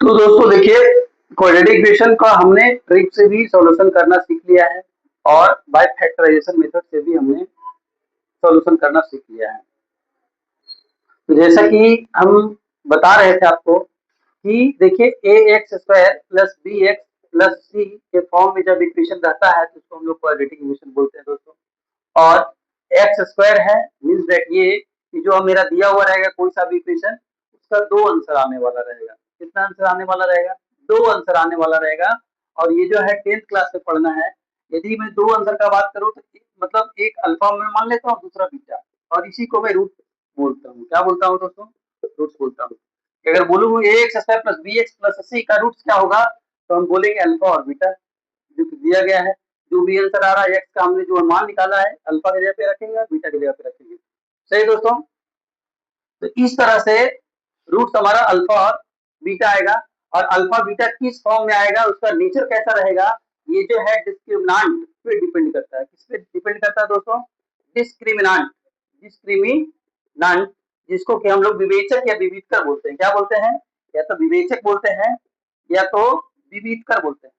तो दोस्तों देखिए, क्वाड्रेटिक इक्वेशन का हमने ट्रिक से भी सॉल्यूशन करना सीख लिया है और बाय फैक्टराइजेशन मेथड से भी हमने सॉल्यूशन करना सीख लिया है। तो जैसा कि हम बता रहे थे आपको कि देखिए ax² plus bx plus c के फॉर्म में जब इक्वेशन रहता है तो उसको हम लोग क्वाड्रेटिक इक्वेशन बोलते हैं दोस्तों। और एक्स स्क्वायर है मीन्स दैट ये कि जो मेरा दिया हुआ रहेगा कोई सा भी इक्वेशन उसका दो आंसर आने वाला रहेगा। कितना आंसर आने वाला रहेगा? दो आंसर आने वाला रहेगा। और ये जो है 10th क्लास में पढ़ना है। यदि मैं दो आंसर का बात करूं तो मतलब एक अल्फा में मान लेता हूँ, दूसरा बीटा, और इसी को मैं रूट बोलता हूँ। क्या बोलता हूँ दोस्तों? रूट्स बोलता हूँ। अगर बोलूँ a x square plus b x plus c का रूट्स क्या होगा तो हम बोलेंगे अल्फा और बीटा, जो कि दिया गया है। जो भी आंसर आ रहा है एक्स का हमने जो मान निकाला है अल्फा की जगह पे रखेंगे और बीटा की जगह पे रखेंगे। सही दोस्तों? तो इस तरह से रूट्स हमारा अल्फा और बीटा आएगा। और अल्फा बीटा किस फॉर्म में आएगा, उसका नेचर कैसा रहेगा, ये जो है डिस्क्रिमिनांट पे डिपेंड करता है। किस पे डिपेंड करता है दोस्तों? डिस्क्रिमिनांट। डिस्क्रिमिनांट जिसको कि हम लोग विवेचक या विविधकर बोलते हैं। क्या बोलते हैं? या तो विवेचक बोलते हैं या तो विविधकर बोलते हैं।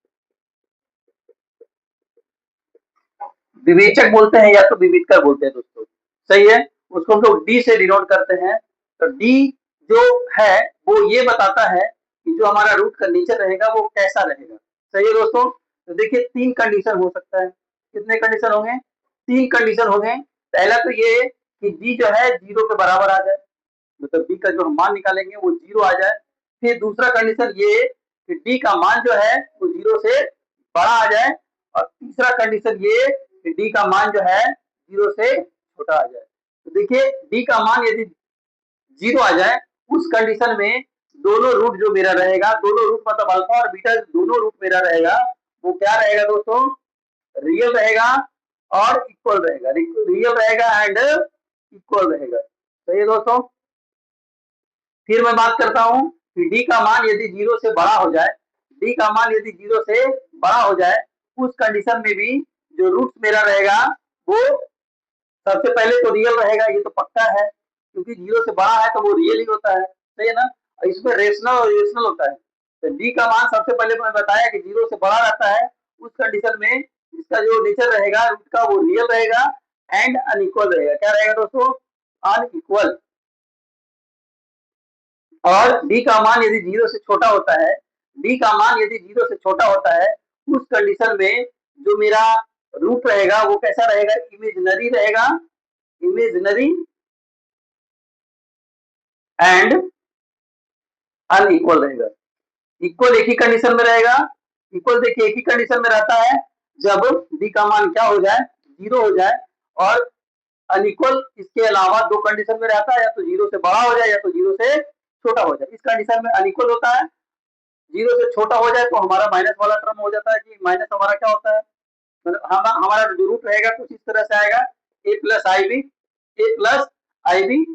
विवेचक बोलते हैं या तो विविधकर बोलते हैं दोस्तों। सही है? उसको हम लोग डी से डिनोट करते हैं। तो डी जो है वो ये बताता है कि जो हमारा रूट का नेचर रहेगा वो कैसा रहेगा। सही है दोस्तों? तो देखिए तीन कंडीशन हो सकता है। कितने कंडीशन होंगे? तीन कंडीशन होंगे। पहला तो ये कि डी जो है जीरो के बराबर आ जाए, मतलब डी का जो हम मान निकालेंगे वो जीरो आ जाए। फिर दूसरा कंडीशन ये कि डी का मान जो है वो जीरो से बड़ा आ जाए। और तीसरा कंडीशन ये कि डी का मान जो है जीरो से छोटा आ जाए। तो देखिए डी का मान यदि जीरो आ जाए उस कंडीशन में दोनों रूट जो मेरा रहेगा, दोनों रूट मतलब अल्फा और बीटा दोनों रूट मेरा रहेगा, वो क्या रहेगा दोस्तों? रियल रहेगा और इक्वल रहेगा। रियल रहेगा एंड इक्वल रहेगा। सही है दोस्तों? फिर मैं बात करता हूं कि डी का मान यदि जीरो से बड़ा हो जाए, डी का मान यदि जीरो से बड़ा हो जाए उस कंडीशन में भी जो रूट मेरा रहेगा वो सबसे पहले तो रियल रहेगा, ये तो पक्का है क्योंकि जीरो से बड़ा है तो वो रियल ही होता है। सही है ना? इसमें रेशनल और इरेशनल होता है। तो डी का मान सबसे पहले मैंने बताया कि जीरो से बड़ा रहता है उस कंडीशन में इसका जो नेचर रहेगा रूट का वो रियल रहेगा एंड अनइक्वल रहेगा। क्या रहेगा दोस्तों? अनइक्वल। और डी का मान यदि जीरो से छोटा होता है, डी का मान यदि जीरो से छोटा होता है उस कंडीशन में जो मेरा रूट रहेगा वो कैसा रहेगा? इमेजिनरी रहेगा। इमेजिनरी एंड अनइक्वल रहेगा। इक्वल एक ही कंडीशन में रहेगा। इक्वल देखिए एक ही कंडीशन में रहता है जब डी का मान क्या हो जाए? जीरो हो जाए। और अनइक्वल इसके अलावा दो कंडीशन में रहता है, या तो जीरो से बड़ा हो जाए या तो जीरो से छोटा हो जाए। इस कंडीशन में अनइक्वल होता है, जीरो से छोटा हो जाए तो हमारा माइनस वाला टर्म हो जाता है कि माइनस हमारा क्या होता है, मतलब हमारा रूट रहेगा कुछ इस तरह से आएगा ए प्लस आई बी, ए प्लस आई बी।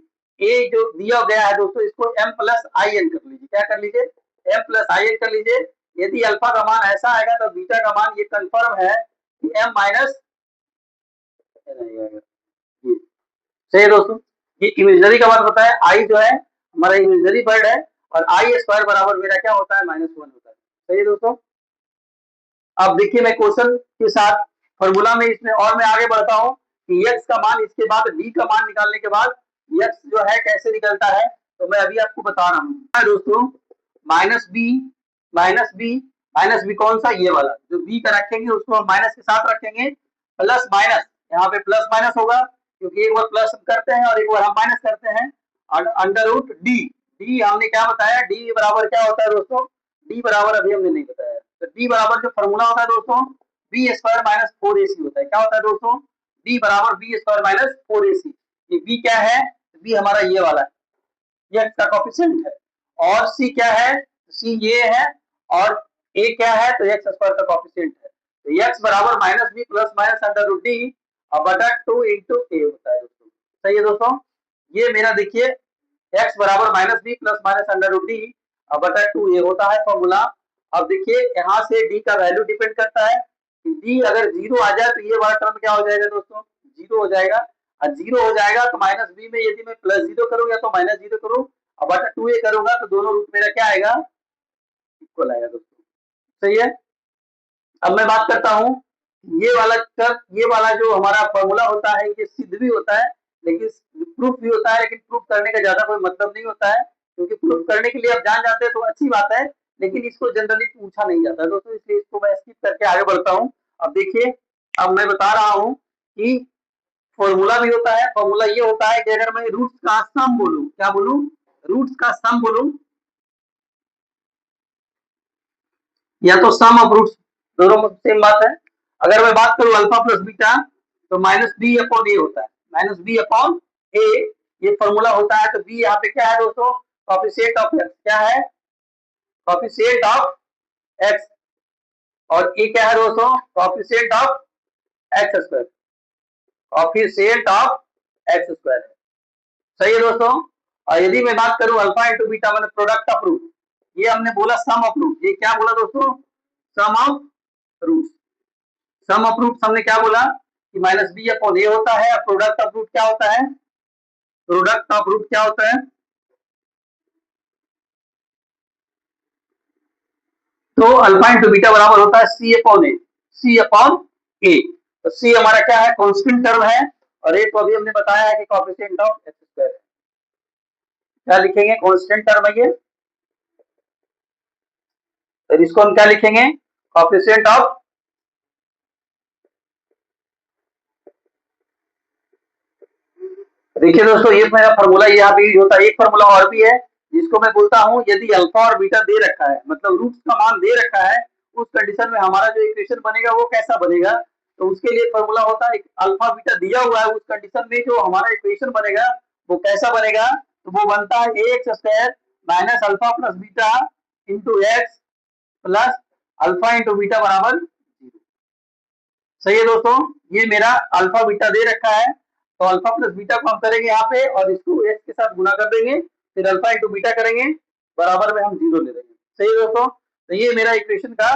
ए जो दिया गया है दोस्तों इसको एम प्लस आई एन कर लीजिए। क्या कर लीजिए? एम प्लस आई एन कर लीजिए। यदि अल्फा का मान ऐसा आएगा तो बीटा का मान ये कंफर्म है कि एम माइनस नहीं आएगा। सही है दोस्तों? ये इमेजनरी का बात होता है। आई जो है हमारा इमेजनरी वर्ड है और आई स्क्वायर बराबर मेरा क्या होता है? -1 होता है। सही है दोस्तों? अब देखिए मैं क्वेश्चन के साथ फॉर्मूला में इसमें और मैं आगे बढ़ता हूँ कि x का मान इसके बाद d का मान निकालने के बाद x जो है कैसे निकलता है तो मैं अभी आपको बता रहा हूँ दोस्तों। Minus b, minus b, minus b कौन सा? ये वाला जो b का रखेंगे उसको हम माइनस के साथ रखेंगे। प्लस माइनस यहाँ पे प्लस माइनस होगा क्योंकि एक बार प्लस करते हैं और एक बार हम माइनस करते हैं। और अंडर रूट डी, डी हमने क्या बताया? डी बराबर क्या होता है दोस्तों? डी बराबर अभी हमने नहीं बताया। तो डी बराबर जो फॉर्मूला होता है दोस्तों बी स्क्वायर माइनस 4ac होता है। क्या होता है दोस्तों? डी बराबर बी स्क्वायर माइनस 4ac। ये बी क्या है? बी हमारा ये वाला है, ये x का कोफिशिएंट है। और सी क्या है? सी ये है। और ए क्या है? तो एक्स स्क्वायर का कोफिशिएंट है। तो एक्स बराबर minus b plus minus under root d बटा 2 इंटू ए होता है दोस्तों। सही है दोस्तों? ये मेरा देखिए एक्स बराबर minus b plus minus under root d बटा 2 ए होता है फॉर्मूला। अब देखिए यहाँ से डी का वैल्यू डिपेंड करता है। डी अगर जीरो आ जाए तो ये वाला टर्म क्या हो जाएगा दोस्तों? जीरो हो जाएगा। और जीरो हो जाएगा तो माइनस बी में यदि मैं प्लस जीरो करूँ या तो माइनस जीरो करूँ और बटा 2a करूंगा तो दोनों रूट मेरा क्या आएगा? इक्वल आएगा दोस्तों। सही है। अब मैं बात करता हूँ, ये वाला जो हमारा फॉर्मूला होता है ये सिद्ध भी होता है, लेकिन प्रूफ भी होता है, लेकिन प्रूफ करने का ज्यादा कोई मतलब नहीं होता है, क्योंकि प्रूफ करने के लिए आप जान जाते हैं तो अच्छी बात है, लेकिन इसको जनरली पूछा नहीं जाता दोस्तों, इसलिए इसको मैं स्किप करके आगे बढ़ता हूँ। अब देखिए, अब मैं बता रहा हूँ कि फॉर्मूला भी होता है। फॉर्मूला ये होता है कि अगर मैं रूट्स का सम बोलूं, क्या बोलूं, रूट्स का सम बोलूं, या तो सम ऑफ रूट्स, दोनों सेम बात है। अगर मैं बात करूं अल्फा प्लस बीटा, तो माइनस बी अपॉन ए होता है, माइनस बी अपॉन ए, ये फॉर्मूला होता है। तो बी यहाँ पे क्या है दोस्तों, कॉफिशिएंट ऑफ एक्स, क्या है, कॉफिशिएंट ऑफ एक्स, और ए क्या है दोस्तों, coefficient of x square, coefficient of x square. सही है दोस्तों। और यदि मैं बात करूं अल्फा इंटू बीटा मतलब प्रोडक्ट ऑफ रूट, ये हमने बोला सम ऑफ रूट, ये क्या बोला दोस्तों, sum of root. Sum of root हमने क्या बोला कि माइनस बी अपॉन ए होता है, और प्रोडक्ट ऑफ रूट क्या होता है, प्रोडक्ट ऑफ रूट क्या होता है, तो अल्फा इंटू बीटा बराबर होता है सी अपॉन ए, सी अपॉन ए। तो सी हमारा क्या है, कांस्टेंट टर्म है, और ए तो अभी हमने बताया है कि कोएफिशिएंट ऑफ एक्स स्क्वायर है। क्या लिखेंगे, कांस्टेंट टर्म है ये, तो इसको हम क्या लिखेंगे, कोएफिशिएंट ऑफ, देखिए दोस्तों ये मेरा फॉर्मूला यहाँ पे यूज होता है। एक फॉर्मूला और भी है जिसको मैं बोलता हूँ, यदि अल्फा और बीटा दे रखा है, मतलब रूट्स का मान दे रखा है, उस कंडीशन में हमारा जो इक्वेशन बनेगा वो कैसा बनेगा, तो उसके लिए फॉर्मूला होता है, अल्फा बीटा दिया हुआ है, उस कंडीशन में जो हमारा इक्वेशन बनेगा वो कैसा बनेगा, तो वो बनता है a x square minus alpha plus beta into x plus alpha into beta बराबर 0। सही है दोस्तों, ये मेरा अल्फा बीटा दे रखा है, तो अल्फा प्लस बीटा को हम करेंगे यहाँ पे, और इसको एक्स के साथ गुना कर देंगे, फिर अल्फा इंटू बीटा करेंगे, बराबर में हम 0 ले देंगे। सही है दोस्तों, तो ये मेरा इक्वेशन का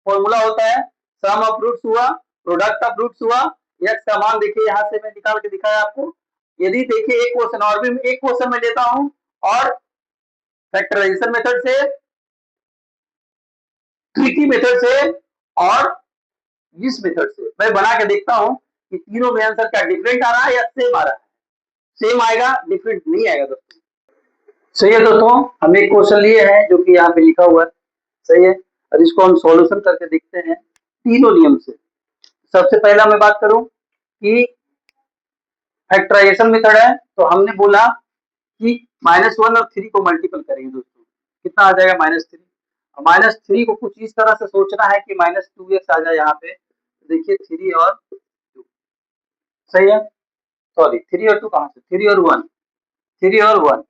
फॉर्मूला होता है। सम ऑफ रूट्स हुआ, प्रोडक्ट ऑफ रूट्स हुआ, एक्स का मान देखिए यहाँ से मैं निकाल के दिखाया आपको। यदि देखिए एक क्वेश्चन और भी, एक क्वेश्चन मैं लेता हूँ, और फैक्टराइजेशन मेथड से, ट्रिकी मेथड से, और इस मेथड से मैं बना के देखता हूं कि तीनों में आंसर क्या डिफरेंट आ रहा है या सेम आ रहा है। सेम आएगा, डिफरेंट नहीं आएगा दोस्तों। सही है दोस्तों, हम एक क्वेश्चन लिए हैं जो कि यहाँ पे लिखा हुआ है। सही है, और इसको हम सॉल्यूशन करके देखते हैं तीनों नियम से। सबसे पहला मैं बात करूं कि फैक्टराइजेशन मेथड है, तो हमने बोला कि -1 और 3 को मल्टीपल करेंगे दोस्तों, कितना आ जाएगा, -3। -3 को कुछ इस तरह से सोचना है कि -2x आ जाए यहाँ पे, देखिए 3 और 2। सही है, सॉरी 3 और 2 कहाँ से, 3 और 1, 3 और 1,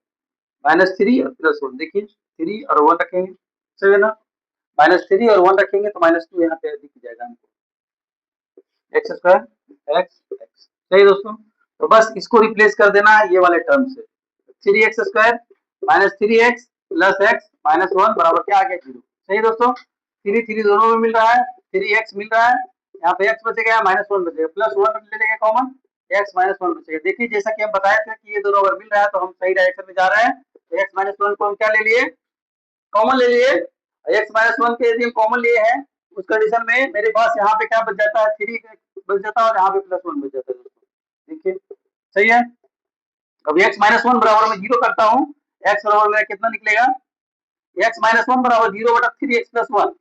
-3 और +1, देखिए 3 और 1 रखेंगे, सही है ना, -3 और 1 रखेंगे तो -2 यहाँ पे दिख जाएगा हमको, एक्स स्क्वायर एक्स एक्स। सही दोस्तों, तो बस इसको रिप्लेस कर देना है ये वाले टर्म से, 3x square -3x plus x minus 1 बराबर क्या आ गया, 0। सही दोस्तों, 3 3 दोनों में मिल रहा है, 3x मिल रहा है, यहाँ पे x बचेगा, -1 बचेगा, +1 ले लेंगे कॉमन, x -1 बचेगा। देखिए जैसा कि हम बताए थे कि ये दोनों अगर मिल रहा है तो हम सही डायरेक्शन में जा रहे हैं, तो x -1 को हम क्या ले लिए, कॉमन ले लिए। x -1 के यदि हम कॉमन लिए हैं, उस कंडीशन में मेरे पास यहाँ पे क्या बच जाता है, 3 बच जाता है, और यहाँ पे +1 बच जाता है दोस्तों। देखिए सही है, अब x -1 बराबर में 0 करता हूँ, x बराबर मेरा कितना निकलेगा, x -1 बराबर 0 बटा 3x + 1,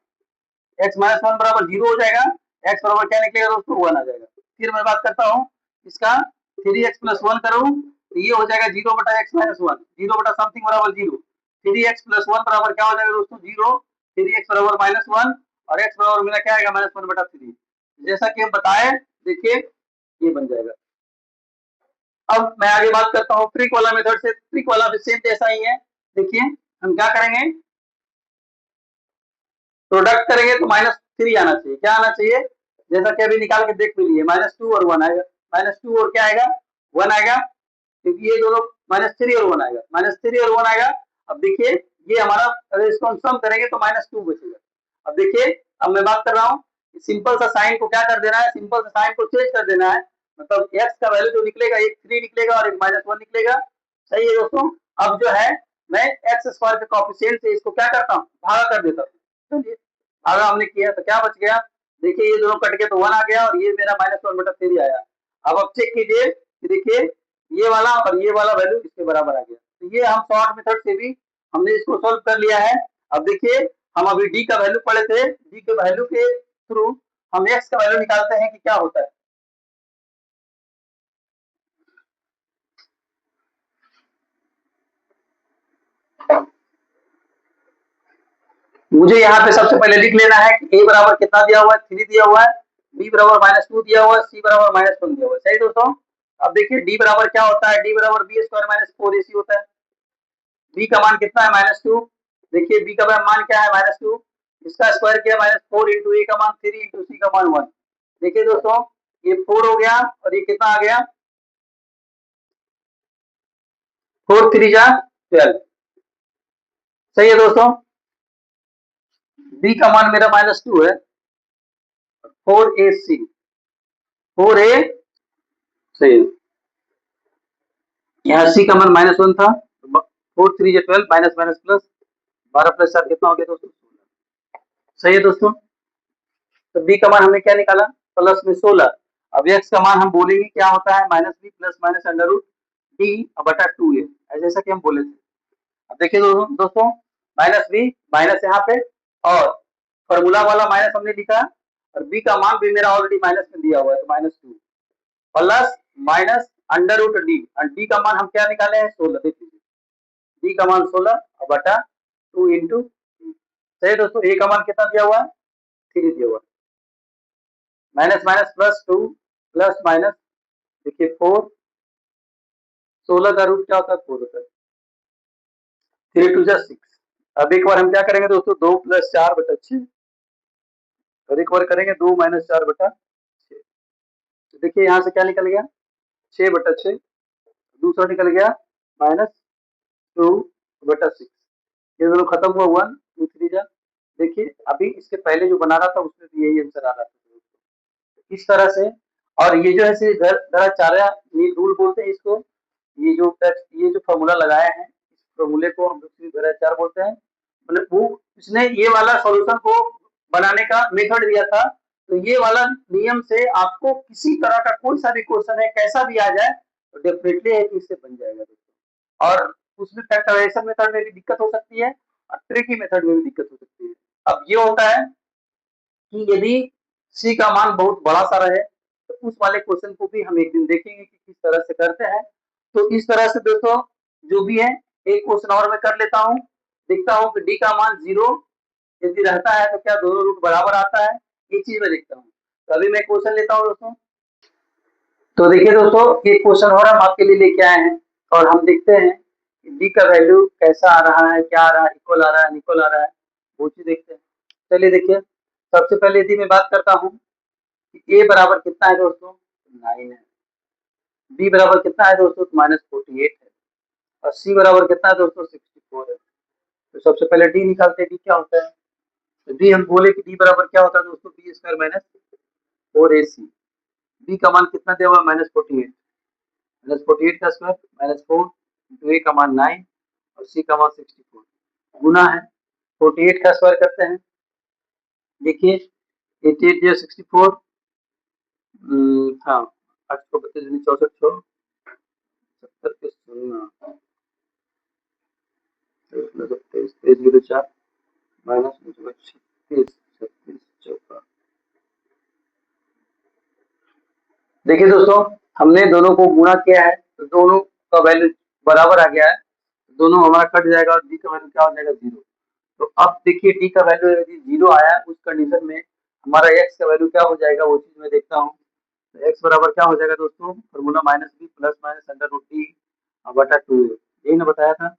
x -1 बराबर 0 हो जाएगा, x बराबर क्या निकलेगा दोस्तों, 1 आ जाएगा। फिर मैं बात करता हूँ इसका, 3x + 1 करूँ तो ये हो जाएगा 0 बटा x -1, 0 बटा समथिंग बराबर 0, 3x + 1 बराबर क्या हो जाएगा दोस्तों, 0, 3x बराबर -1, और x बराबर मेरा क्या आएगा, -1 बटा 3। जैसा कि हम बताए, देखिए ये बन जाएगा। अब मैं आगे बात करता हूँ ट्रिक वाला मेथड से, ट्रिक वाला भी सेम जैसा ही है। देखिए हम क्या करेंगे, प्रोडक्ट करेंगे तो -3 आना चाहिए, क्या आना चाहिए, जैसा कि अभी निकाल के देख भी लिए, -2 और 1 आएगा, -2 और क्या आएगा, 1 आएगा, क्योंकि ये दोनों -3 और 1 आएगा, -3 और 1 आएगा। अब देखिए ये हमारा, अगर इसको हम सम करेंगे तो -2 बचेगा। अब देखिए, अब मैं बात कर रहा हूँ, सिंपल सा साइन को क्या कर देना है, सिंपल सा साइन को चेंज कर देना है, मतलब x का वैल्यू जो निकलेगा, एक 3 निकलेगा और एक -1 निकलेगा। सही है दोस्तों, अब जो है मैं x स्क्वायर के कोएफिशिएंट से इसको क्या करता हूँ, भागा कर देता हूँ, चलिए अगर हमने किया तो क्या बच गया, देखिए ये दोनों कट गए तो 1 आ गया और ये मेरा -1/3 आया। अब चेक कीजिए कि देखिए ये वाला और ये वाला वैल्यू इसके बराबर आ गया। तो ये हम शॉर्ट मेथड से भी हमने इसको सोल्व कर लिया है। अब देखिए हम अभी डी का वैल्यू पढ़े थे, डी के वैल्यू के थ्रू हम एक्स का वैल्यू निकालते हैं कि क्या होता है। मुझे यहाँ पे सबसे पहले लिख लेना है कि ए बराबर कितना दिया हुआ है, 3 दिया हुआ है, बी बराबर -2 दिया हुआ है, सी बराबर -1 दिया हुआ है। सही दोस्तों। अब देखिए डी बराबर क्या होता है, डी बराबर बी स्क्वायर -4ac होता है। बी का मान कितना है -2, देखिए बी का मान क्या है -2, इसका स्क्वायर किया -4 इंटू ए का मान 3 इंटू सी का मान 1। देखिए दोस्तों ये 4 हो गया और ये कितना आ गया, 4 3 जा 12। सही है दोस्तों। बी का मान मेरा -2 है, 4ac 4a सही है। यहाँ सी का मान -1 था, 4 3 जा 12 माइनस माइनस प्लस 12 प्लस 7 कितना हो गया दोस्तों, 16। सही है दोस्तों। तो बी का मान हमने क्या निकाला, प्लस में 16। अब एक्स का मान हम बोलेंगे क्या होता है, -b plus minus under root d बटा 2a, जैसा कि हम बोले थे। अब देखिए दोस्तों -b माइनस यहाँ पे और फॉर्मूला वाला माइनस हमने लिखा और बी का मान भी मेरा ऑलरेडी माइनस में दिया हुआ है तो -2 plus minus under root d और डी का मान हम क्या निकाले हैं 16। देखिए डी का मान 16 और बटा 2 इंटू। सही दोस्तों। ए का मान कितना दिया हुआ है, 3 दिया हुआ है। Minus minus plus 2 plus minus देखिए 4, 16 का रूट क्या होता है 4 होता है, 3 2 जा 6। अब एक बार हम क्या करेंगे दोस्तों, 2 प्लस 4 बटा 6 और एक बार करेंगे 2 माइनस 4 बटा 6। तो देखिए यहाँ से क्या निकल गया 6 बटा 6, दूसरा निकल गया -2 बटा 6। ये दोनों खत्म हुआ 1 2 3 जा। देखिए अभी इसके पहले जो बना रहा था उसमें भी यही आंसर आ रहा था इस तरह से। और ये जो है धराचार्य रूल बोलते हैं इसको, ये जो फॉर्मूला लगाया है इस फॉर्मूले को हम लोग धराचार्य बोलते हैं। मतलब वो इसने ये वाला सॉल्यूशन को बनाने का मेथड दिया था। तो ये वाला नियम से आपको किसी तरह का कोई सा भी क्वेश्चन है कैसा भी आ जाए तो डेफिनेटली है कि इससे बन जाएगा दोस्तों। और उसमें फैक्टराइजेशन मेथड में भी दिक्कत हो सकती है और ट्रिकी मेथड में भी दिक्कत हो सकती है। अब ये होता है कि यदि सी का मान बहुत बड़ा सा रहे तो उस वाले क्वेश्चन को भी हम एक दिन देखेंगे कि किस तरह से करते हैं। तो इस तरह से दोस्तों जो भी है एक क्वेश्चन और मैं कर लेता हूँ, देखता हूँ कि डी का मान 0 यदि रहता है तो क्या दोनों रूट बराबर आता है, ये चीज मैं देखता हूँ। तो अभी मैं क्वेश्चन लेता हूँ दोस्तों। तो देखिए दोस्तों एक क्वेश्चन और हम आपके लिए लेके आए हैं और हम देखते हैं कि डी का वैल्यू कैसा आ रहा है, क्या आ रहा है, इक्वल आ रहा है, अनइक्वल आ रहा है, वो चीज देखते हैं। चलिए देखिए सबसे पहले यदि मैं बात करता हूँ कि ए बराबर कितना है दोस्तों 9 है, बी बराबर कितना है दोस्तों -48 है और सी बराबर कितना है दोस्तों 64 है। तो सबसे पहले डी निकालते हैं, डी क्या होता है। तो डी हम बोले कि डी बराबर क्या होता है दोस्तों, B square minus 4ac। B का मान कितना दिया हुआ है -48, -48 का स्क्वायर -4 इंटू ए का मान 9 और सी का मान 64 गुना है 48 का स्क्वायर करते हैं। देखिए 88 या 64 हाँ 8 को 32 64 छो 70 के शून्य 23 4 -36 36 चौका। देखिए दोस्तों हमने दोनों को गुणा किया है तो दोनों का वैल्यू बराबर आ गया है, दोनों हमारा कट जाएगा और डी का वैल्यू क्या हो जाएगा 0। तो अब देखिए डी का वैल्यू यदि 0 आया उस कंडीशन में हमारा एक्स का वैल्यू क्या हो जाएगा वो चीज मैं देखता हूँ। तो एक्स बराबर क्या हो जाएगा दोस्तों, formula -b plus minus under root d बटा 2 यही ना बताया था।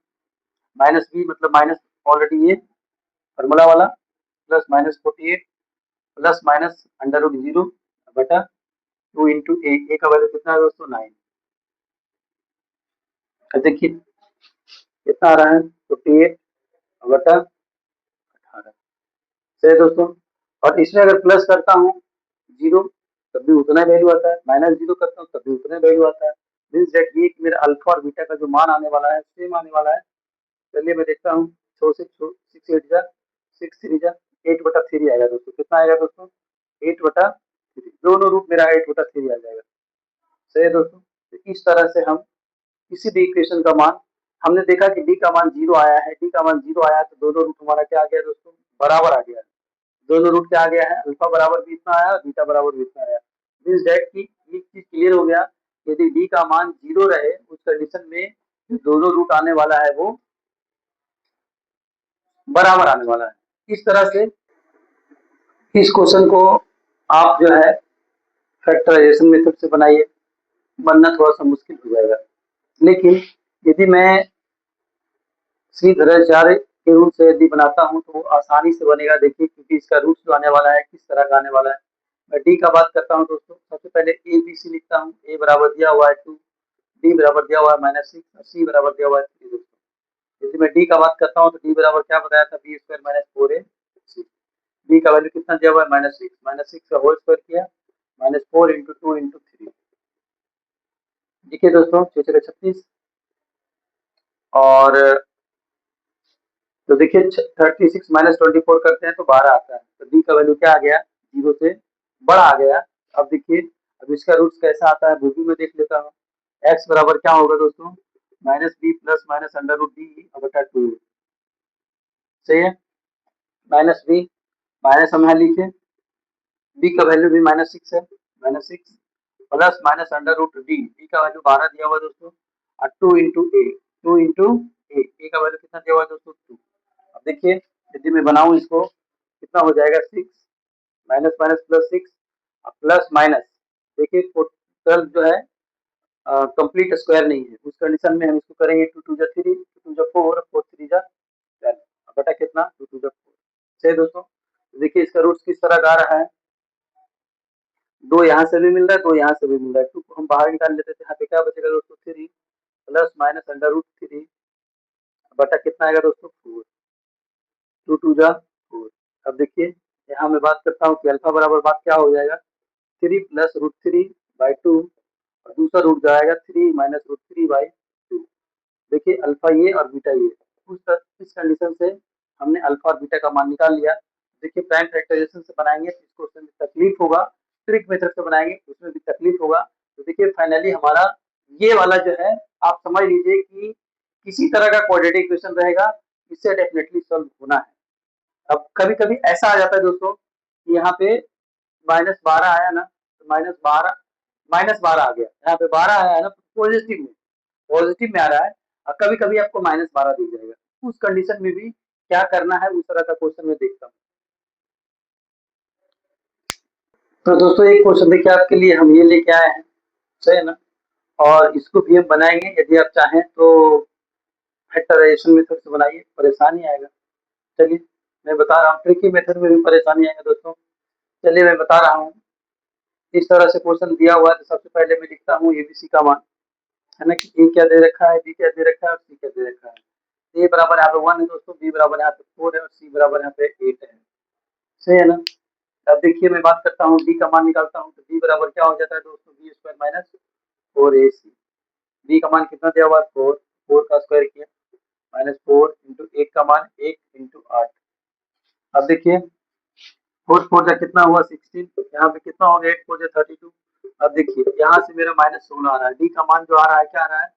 -b मतलब माइनस ऑलरेडी ये फॉर्मूला वाला plus -48 plus minus under root 0 बटा 2 इंटू ए का वैल्यू कितना है दोस्तों 9। देखिए कितना आ रहा है 48 बटा 18। सही दोस्तों। और इसमें अगर प्लस करता हूँ 0 तब भी उतना ही वैल्यू आता है, -0 करता हूँ तब भी उतना ही वैल्यू आता है। मीन्स दैट ये कि मेरा अल्फा और बीटा का जो मान आने वाला है सेम आने वाला है। चलिए मैं देखता हूँ 6 से 6 8 जा 6 3 जा 8/3 आएगा दोस्तों। कितना आएगा दोस्तों? 8/3। दोनों रूट मेरा 8/3 आ जाएगा। सही है दोस्तों। तो इस तरह से हम किसी भी इक्वेशन का मान, हमने देखा कि डी का मान 0 आया है, डी का मान 0 आया तो दोनों रूट हमारा क्या आ गया दोस्तों? बराबर आ गया। दोनों रूट क्या आ गया है? अल्फा बराबर भी इतना आया, बीटा बराबर भी इतना आया। मीन्स दैट कि एक चीज क्लियर हो गया, यदि डी का मान 0 रहे उस कंडीशन में जो दोनों रूट आने वाला है वो बराबर आने वाला है। इस तरह से इस क्वेश्चन को आप जो है फैक्टराइजेशन मेथड से बनाइए, बनना थोड़ा सा मुश्किल हो जाएगा। लेकिन यदि मैं श्रीधराचार्य के रूल से यदि बनाता हूँ तो वो आसानी से बनेगा। देखिए, क्योंकि इसका रूट जो आने वाला है किस तरह का आने वाला है। मैं डी का बात करता हूँ दोस्तों, सबसे पहले ए बी सी लिखता हूँ। ए बराबर दिया हुआ है 2, डी बराबर दिया हुआ है -6 और सी बराबर दिया हुआ है 3 दोस्तों। यदि मैं डी का बात करता हूँ तो डी बराबर क्या बताया था? B square minus 4ac। D का वैल्यू कितना दिया हुआ है? -6। -6 का होल स्क्वायर किया, -4 इंटू 2 इंटू 3। देखिए दोस्तों, 6 6 36 और तो देखिए 36 माइनस 24 करते हैं तो 12 आता है। तो डी का वैल्यू क्या आ गया? 0 से बड़ा आ गया। अब देखिए, अब इसका रूट्स कैसा आता है वो भी मैं देख लेता हूँ। एक्स बराबर क्या होगा दोस्तों? -b plus minus under root d बटा 2। सही है। -b माइनस हम यहाँ लिखे, b का वैल्यू भी -6 है, -6 plus minus under root d, d का वैल्यू 12 दिया हुआ है दोस्तों, और 2 इंटू ए, 2 इंटू ए का वैल्यू कितना दिया हुआ है दोस्तों? 2। अब देखिए, यदि मैं बनाऊं इसको कितना हो जाएगा? 6 minus minus plus 6 plus minus. देखिए टोटल जो है कंप्लीट स्क्वायर नहीं है, उस कंडीशन में हम इसको करेंगे 2 2 जा 3, 2 2 जा 4, 4 3 जा 12 बटा कितना? 2 2 जा 4। सही दोस्तों। देखिए इसका रूट्स किस तरह का आ रहा है? 2 यहाँ से भी मिल रहा है, 2 यहाँ से भी मिल रहा है। 2 को हम बाहर निकाल लेते थे, यहाँ पे क्या बचेगा दोस्तों? 3 प्लस माइनस अंडर रूट 3 बटा कितना आएगा दोस्तों? 4। 2 2 जा 4। अब देखिए, यहाँ मैं बात करता हूँ कि अल्फा बराबर बात क्या हो जाएगा? 3 प्लस रूट 3 बाई 2 और दूसरा रूट जाएगा 3 माइनस रूट 3 बाई 2। देखिए अल्फा ये और बीटा ये, इस कंडीशन से हमने अल्फा और बीटा का मान निकाल लिया। देखिए प्राइम फैक्टराइजेशन से बनाएंगे तो इसको उसमें भी तकलीफ होगा, ट्रिक मेथड से बनाएंगे उसमें भी तकलीफ होगा। तो देखिए फाइनली हमारा ये वाला जो है, आप समझ लीजिए कि किसी तरह का क्वाड्रेटिक इक्वेशन रहेगा, इससे डेफिनेटली सॉल्व होना है। अब कभी कभी ऐसा आ जाता है दोस्तों कि यहाँ पे -12 आया ना, तो -12 आ गया, यहाँ पे 12 आया है ना पॉजिटिव में आ रहा है, और कभी कभी आपको -12 दिख जाएगा। उस कंडीशन में भी क्या करना है, उस तरह का क्वेश्चन में देखता हूँ। तो दोस्तों एक क्वेश्चन देखिए आपके लिए हम ये लेके आए हैं, सही है ना, और इसको भी हम बनाएंगे। यदि आप चाहें तो फैक्टराइजेशन मेथड से बनाइए, परेशानी आएगा। चलिए मैं बता रहा हूँ, ट्रिकी मेथड में भी परेशानी आएगा दोस्तों। चलिए मैं बता रहा हूँ। इस तरह से क्वेश्चन दिया हुआ है तो सबसे पहले मैं लिखता हूँ एबीसी का मान, है ना, कि ए क्या दे रखा है, बी क्या दे रखा है और सी क्या दे रखा है। ए बराबर यहाँ पे 1 है दोस्तों, बी बराबर यहाँ पे 4 है और सी बराबर यहाँ पे 8 है। सही है ना। अब देखिए मैं बात करता हूँ, डी का मान निकालता हूँ तो डी बराबर क्या हो जाता है दोस्तों? B square minus 4ac। D का मान कितना दिया हुआ है? 4, 4 का स्क्वायर किया, -4 इंटू 1 का मान 1 इंटू 8। अब देखिए 4 4 जा कितना हुआ? 16। यहाँ पे कितना हो गया? 8 4 जा 32। अब देखिए यहाँ से मेरा -16 आ रहा है, डी का मान जो आ रहा है क्या आ रहा है?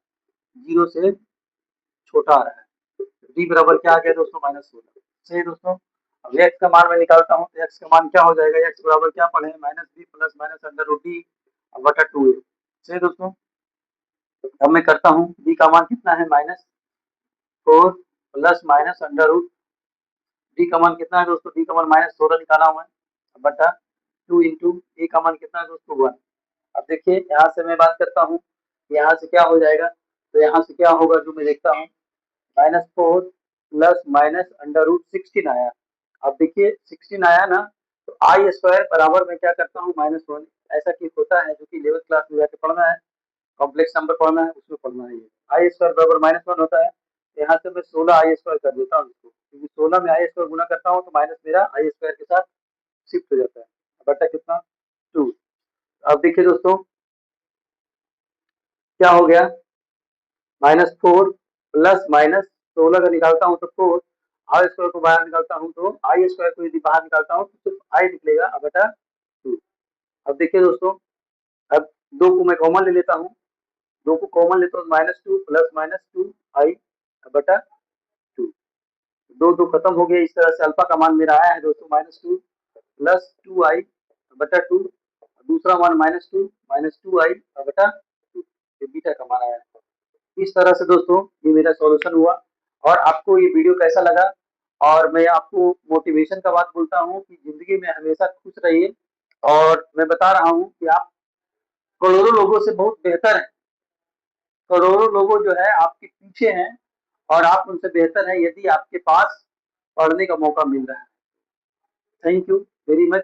0 से छोटा आ रहा है। डी बराबर क्या आ गया दोस्तों? -16। सही है दोस्तों। अब एक्स का मान मैं निकालता हूँ तो एक्स का मान क्या हो जाएगा? एक्स बराबर क्या पढ़े हैं? -b plus minus under root d बटा 2a। सही दोस्तों। अब मैं करता हूँ, डी का मान कितना है? -4 plus minus under root, D का मान कितना है दोस्तों? डी का मान -16 निकाला हूँ मैं, बटा 2 इंटू ए का मान कितना है दोस्तों? 1। अब देखिए यहाँ से मैं बात करता हूँ, यहाँ से क्या हो जाएगा? तो यहाँ से क्या होगा जो मैं देखता हूँ, -4 प्लस माइनस अंडर रूट 16 आया। अब देखिए 16 आया ना, तो आई स्क्वायर बराबर मैं क्या करता हूँ? -1। ऐसा कि होता है जो कि 11th क्लास में जाके पढ़ना है, कॉम्प्लेक्स नंबर पढ़ना है, उसमें पढ़ना है। आई स्क्वायर बराबर -1 होता है। यहाँ से मैं 16 आई स्क्वायर कर देता हूँ इसको, क्योंकि 16 में आई स्क्वायर गुना करता हूँ तो माइनस मेरा आई स्क्वायर के साथ शिफ्ट हो जाता है, बटा कितना? 2। अब देखिए दोस्तों क्या हो गया? -4 प्लस माइनस 16 का निकालता हूँ तो 4 आर स्क्वायर को बाहर निकालता हूँ तो आई स्क्वायर को यदि बाहर निकालता हूँ तो सिर्फ आई निकलेगा बटा 2। अब देखिए दोस्तों, अब 2 को मैं कॉमन ले लेता हूँ, 2 को कॉमन लेता हूँ -2 प्लस -2 आई बटा 2। 2 खत्म हो गया। इस तरह से अल्फा का मान मेरा आया है दोस्तों -2 प्लस 2 आई बटा 2। दूसरा मान -2 आई बटा 2। ये बीटा का मान आया है। इस तरह से दोस्तों ये मेरा सॉल्यूशन हुआ। और आपको ये वीडियो कैसा लगा? और मैं आपको मोटिवेशन का बात बोलता हूँ कि जिंदगी में हमेशा खुश रहिए। और मैं बता रहा हूँ कि आप करोड़ों लोगों से बहुत बेहतर हैं। करोड़ों लोगों जो है आपके पीछे हैं और आप उनसे बेहतर हैं यदि आपके पास पढ़ने का मौका मिल रहा है। Thank you very much.